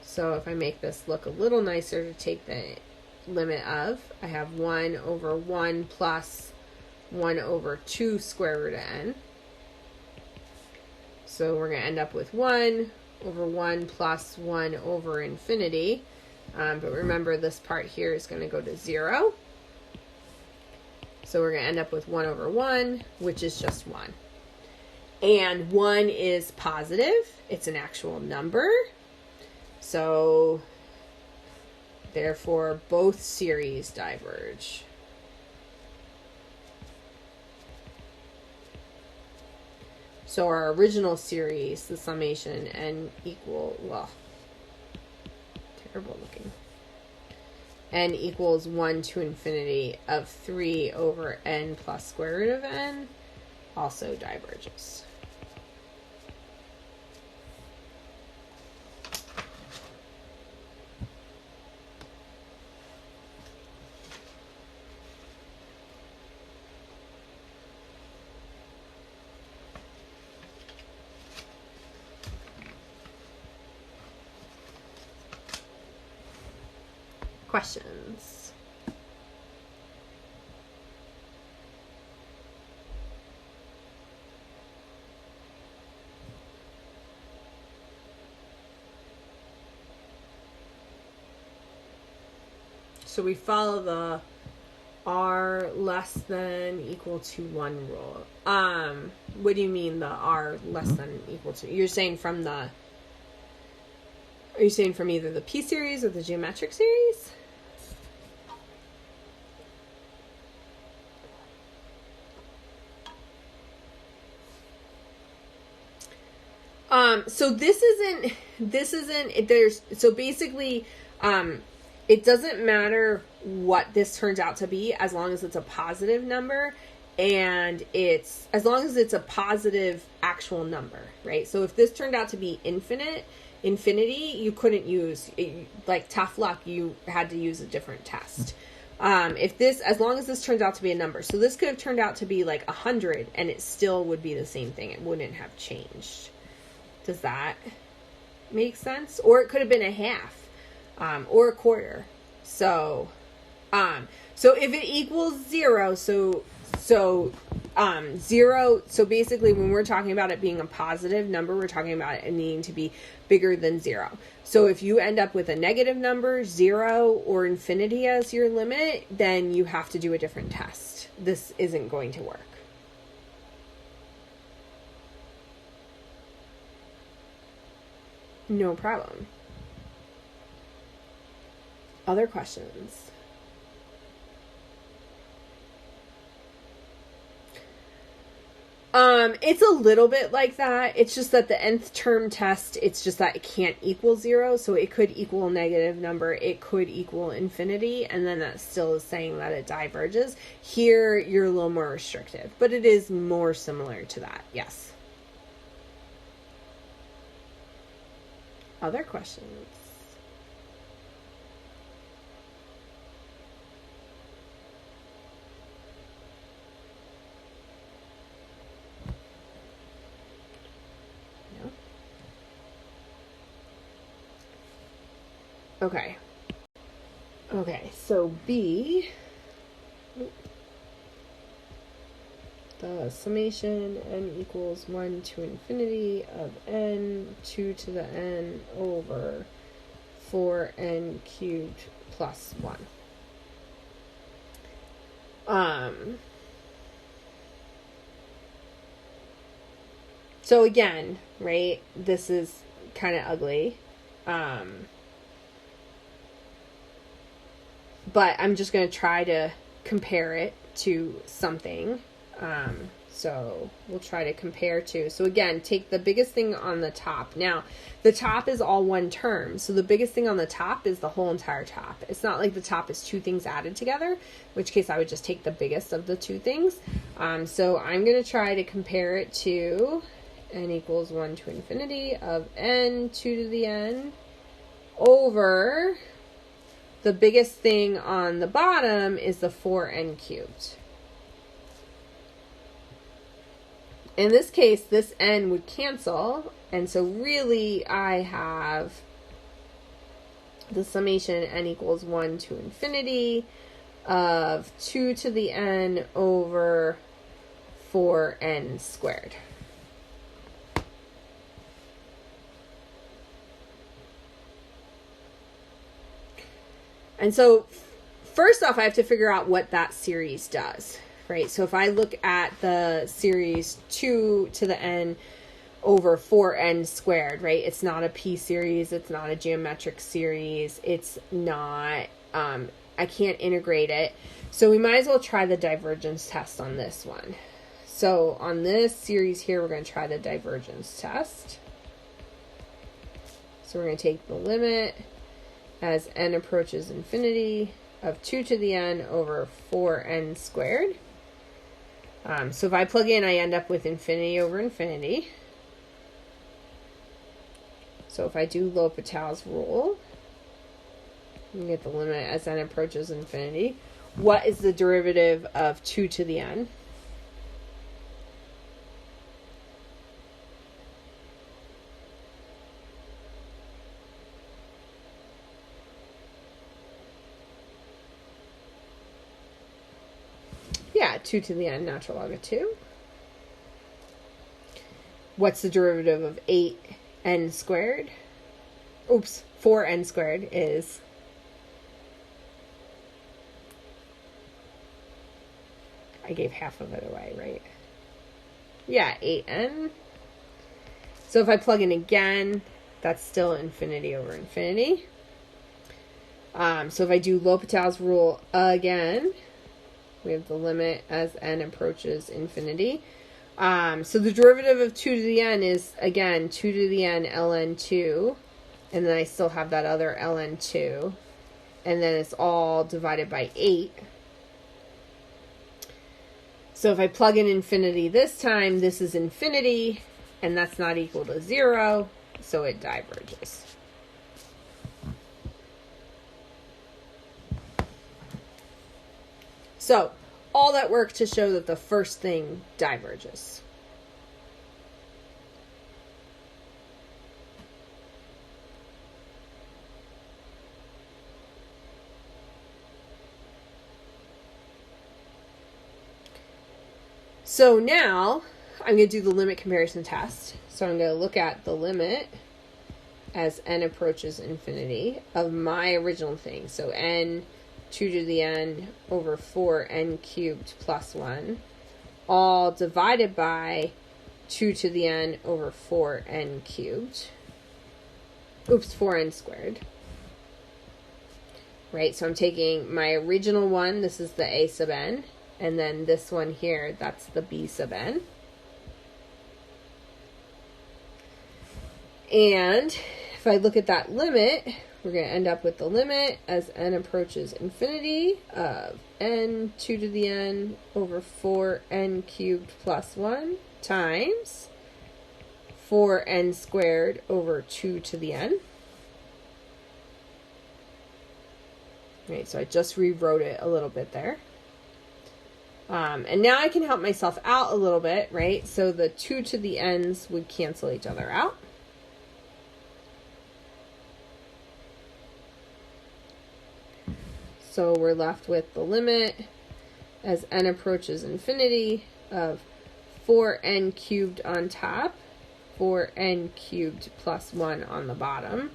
So if I make this look a little nicer to take the limit of, I have 1 over 1 plus 1 over 2 square root of n. So we're going to end up with 1 over 1 plus 1 over infinity. But remember, this part here is going to go to 0. So we're going to end up with 1 over 1, which is just 1. And 1 is positive. It's an actual number. So therefore, both series diverge. So our original series, the summation n equal, well, terrible looking. N equals 1 to infinity of 3 over n plus square root of n also diverges. Questions? So we follow the r less than equal to 1 rule. What do you mean the r less than equal to? You're saying from the, are you saying from either the p series or the geometric series? So this isn't, so basically, it doesn't matter what this turns out to be as long as it's a positive number and as long as it's a positive actual number, right? So if this turned out to be infinity, you couldn't use, like tough luck, you had to use a different test. As long as this turns out to be a number, so this could have turned out to be like 100 and it still would be the same thing. It wouldn't have changed. Does that make sense? Or it could have been a half, or a quarter. So if it equals 0, so 0, so basically when we're talking about it being a positive number, we're talking about it needing to be bigger than 0. So if you end up with a negative number, 0 or infinity as your limit, then you have to do a different test. This isn't going to work. No problem. Other questions? It's a little bit like that. It's just that the nth term test, it's just that it can't equal 0. So it could equal a negative number. It could equal infinity. And then that still is saying that it diverges. Here, you're a little more restrictive. But it is more similar to that. Yes. Other questions? Okay. Okay, so B, the summation n equals 1 to infinity of n 2 to the n over 4n cubed plus 1. So again, right, this is kind of ugly. But I'm just going to try to compare it to something. So we'll try to compare to. So again, take the biggest thing on the top. Now, the top is all one term. So the biggest thing on the top is the whole entire top. It's not like the top is two things added together, in which case I would just take the biggest of the two things. So I'm going to try to compare it to n equals 1 to infinity of n 2 to the n over... The biggest thing on the bottom is the 4n cubed. In this case, this n would cancel, and so really I have the summation n equals 1 to infinity of 2 to the n over 4n squared. And so, first off, I have to figure out what that series does, right? So if I look at the series 2 to the n over 4n squared, right? It's not a p series. It's not a geometric series. It's not, I can't integrate it. So we might as well try the divergence test on this one. So on this series here, we're going to try the divergence test. So we're going to take the limit as n approaches infinity of 2 to the n over 4n squared. So if I plug in, I end up with infinity over infinity. So if I do L'Hopital's rule, you get the limit as n approaches infinity. What is the derivative of 2 to the n? Yeah, 2 to the n, natural log of 2. What's the derivative of 8n squared? Oops, 4n squared is... I gave half of it away, right? Yeah, 8n. So if I plug in again, that's still infinity over infinity. So if I do L'Hopital's rule again... We have the limit as n approaches infinity. So the derivative of 2 to the n is, again, 2 to the n ln 2. And then I still have that other ln 2. And then it's all divided by 8. So if I plug in infinity this time, this is infinity. And that's not equal to 0. So it diverges. So, all that work to show that the first thing diverges. So now, I'm going to do the limit comparison test. So I'm going to look at the limit as n approaches infinity of my original thing. So n 2 to the n over 4n cubed plus 1, all divided by 2 to the n over 4n cubed. 4n squared. Right, so I'm taking my original one, this is the a sub n, and then this one here, that's the b sub n. And if I look at that limit, we're going to end up with the limit as n approaches infinity of n 2 to the n over 4n cubed plus 1 times 4n squared over 2 to the n. Right, so I just rewrote it a little bit there. And now I can help myself out a little bit, right? So the 2 to the n's would cancel each other out. So we're left with the limit as n approaches infinity of 4n cubed on top, 4n cubed plus 1 on the bottom.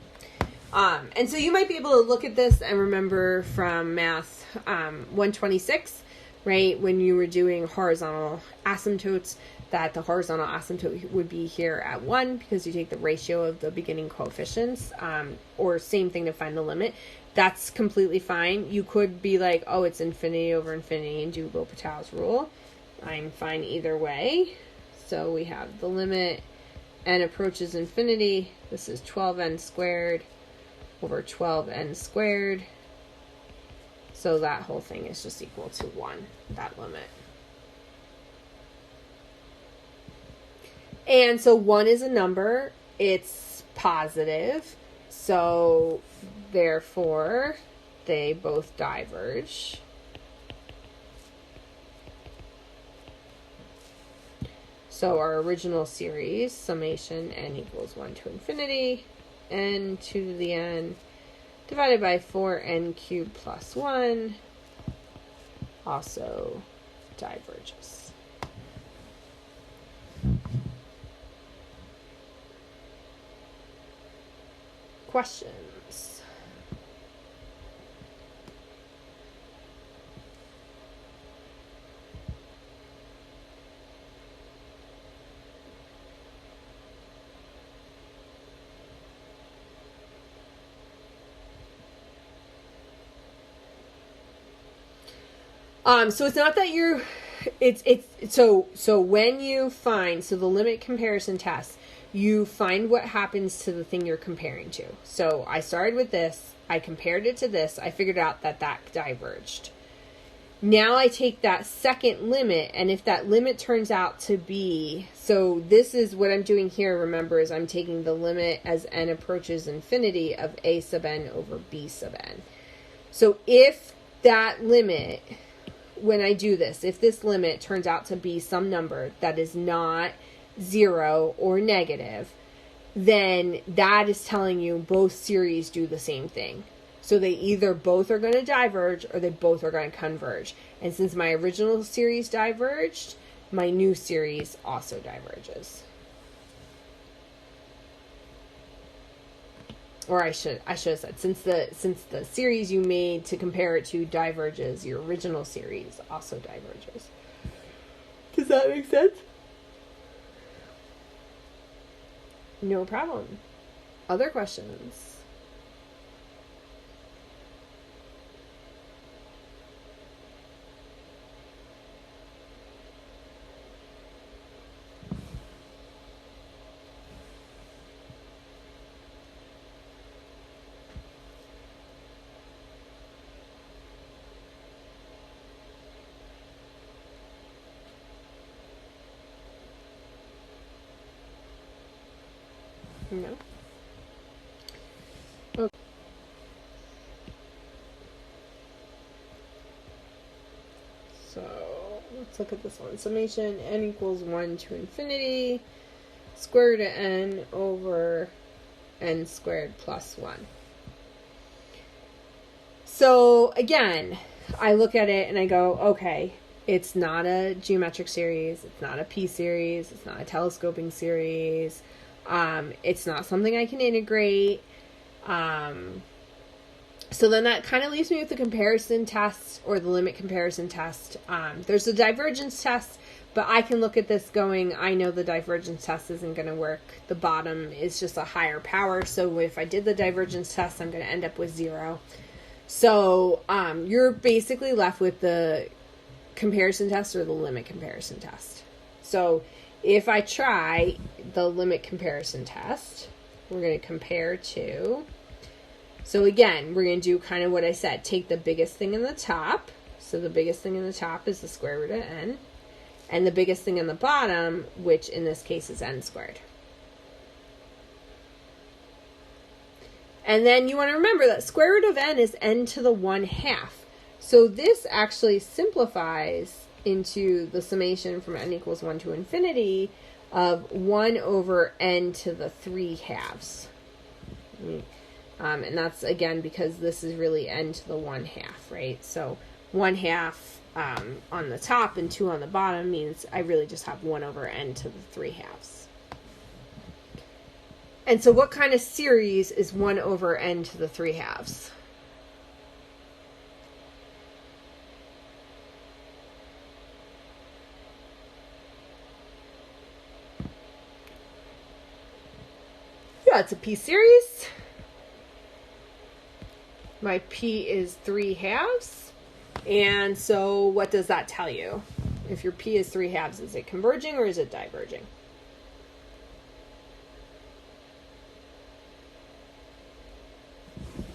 And so you might be able to look at this and remember from math 126, right, when you were doing horizontal asymptotes, that the horizontal asymptote would be here at 1 because you take the ratio of the beginning coefficients, or same thing to find the limit. That's completely fine. You could be like, oh, it's infinity over infinity and do L'Hopital's rule. I'm fine either way. So we have the limit n approaches infinity. This is 12n squared over 12n squared. So that whole thing is just equal to 1, that limit. And so 1 is a number, it's positive, so therefore they both diverge. So our original series, summation n equals 1 to infinity, n 2 to the n, divided by 4n cubed plus 1, also diverges. Questions? So it's not that you're, so when you find, so the limit comparison test, you find what happens to the thing you're comparing to. So I started with this, I compared it to this, I figured out that that diverged. Now I take that second limit, and if that limit turns out to be, so this is what I'm doing here, remember, is I'm taking the limit as n approaches infinity of a sub n over b sub n. So if that limit, when I do this, if this limit turns out to be some number that is not 0 or negative, then that is telling you both series do the same thing. So they either both are going to diverge or they both are going to converge. And since my original series diverged, my new series also diverges. Or I should have said, since the series you made to compare it to diverges, your original series also diverges. Does that make sense? No problem. Other questions? No. Okay. So let's look at this one. Summation n equals 1 to infinity, square root of n over n squared plus 1. So again, I look at it and I go, okay, it's not a geometric series, it's not a p-series, it's not a telescoping series. It's not something I can integrate. So then that kind of leaves me with the comparison test or the limit comparison test. There's a divergence test, But I can look at this going, I know the divergence test isn't going to work. The bottom is just a higher power. So if I did the divergence test, I'm going to end up with 0. So you're basically left with the comparison test or the limit comparison test. So if I try the limit comparison test, we're going to compare to, so again, we're going to do kind of what I said, take the biggest thing in the top. So the biggest thing in the top is the square root of n, and the biggest thing in the bottom, which in this case is n squared. And then you want to remember that square root of n is n to the 1/2. So this actually simplifies into the summation from n equals 1 to infinity of 1 over n to the 3/2. And that's, again, because this is really n to the 1/2, right? So 1/2 on the top and 2 on the bottom means I really just have 1 over n to the 3/2. And so what kind of series is 1 over n to the 3/2? Yeah, it's a p series. My p is 3/2. And so what does that tell you? If your p is 3/2, is it converging or is it diverging?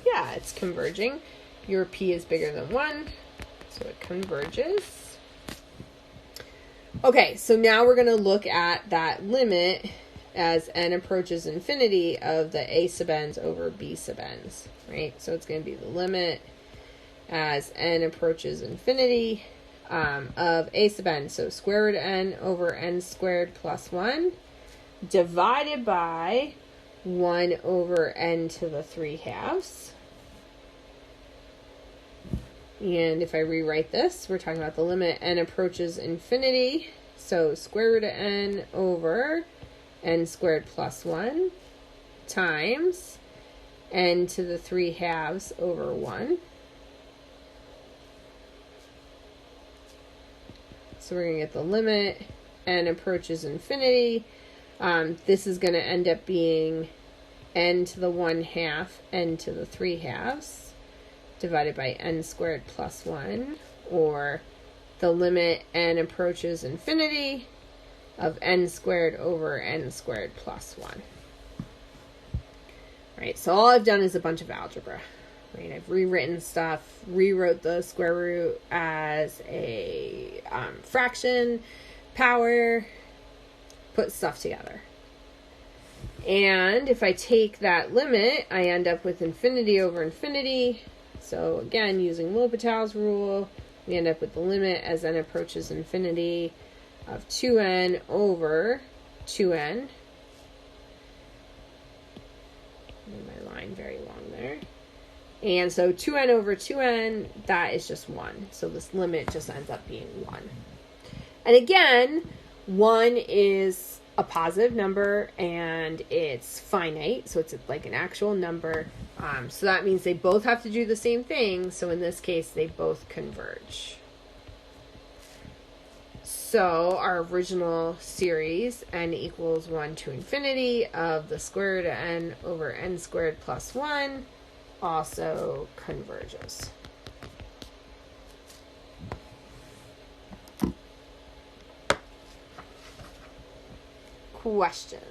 Yeah, it's converging. Your p is bigger than 1, so it converges. Okay, so now we're going to look at that limit as n approaches infinity of the a sub n's over b sub n's, right? So it's going to be the limit as n approaches infinity of a sub n, so square root of n over n squared plus 1, divided by 1 over n to the 3/2. And if I rewrite this, we're talking about the limit n approaches infinity, so square root of n over n squared plus 1 times n to the 3/2 over 1. So we're going to get the limit n approaches infinity. This is going to end up being n to the 1/2 n to the 3/2 divided by n squared plus 1, or the limit n approaches infinity of n squared over n squared plus 1. Right, so all I've done is a bunch of algebra. Right, I've rewritten stuff, rewrote the square root as a fraction, power, put stuff together. And if I take that limit, I end up with infinity over infinity. So again, using L'Hopital's rule, we end up with the limit as n approaches infinity of 2n over 2n. Made my line very long there. And so 2n over 2n, that is just 1. So this limit just ends up being 1. And again, 1 is a positive number and it's finite, so it's like an actual number. So that means they both have to do the same thing. So in this case, they both converge. So our original series, n equals 1 to infinity of the square root of n over n squared plus 1, also converges. Questions?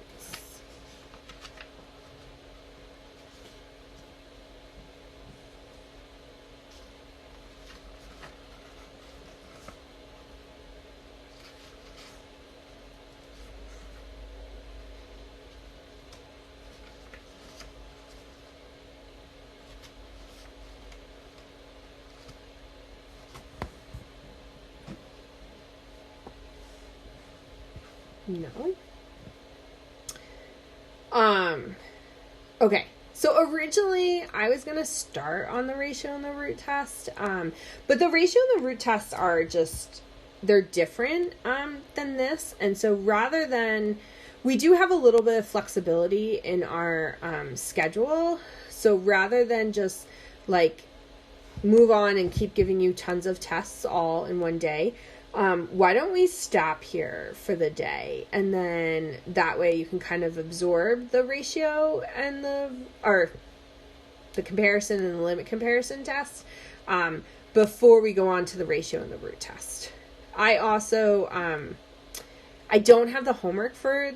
No. Okay. So originally I was going to start on the ratio and the root test. But the ratio and the root tests are just, they're different, than this. And so rather than, we do have a little bit of flexibility in our, schedule. So rather than just like move on and keep giving you tons of tests all in one day, why don't we stop here for the day, and then that way you can kind of absorb the ratio and the comparison and the limit comparison test before we go on to the ratio and the root test. I also I don't have the homework for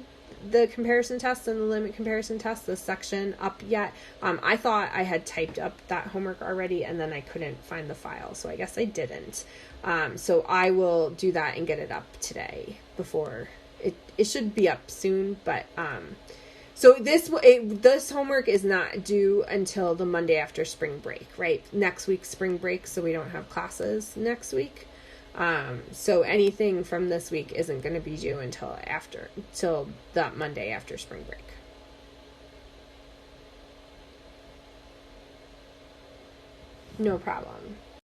the comparison test and the limit comparison test, this section, up yet. I thought I had typed up that homework already, and then I couldn't find the file, so I guess I didn't. So I will do that and get it up today before it should be up soon, but so this homework is not due until the Monday after spring break, right? Next week's spring break, so we don't have classes next week. So anything from this week isn't going to be due until that Monday after spring break. No problem.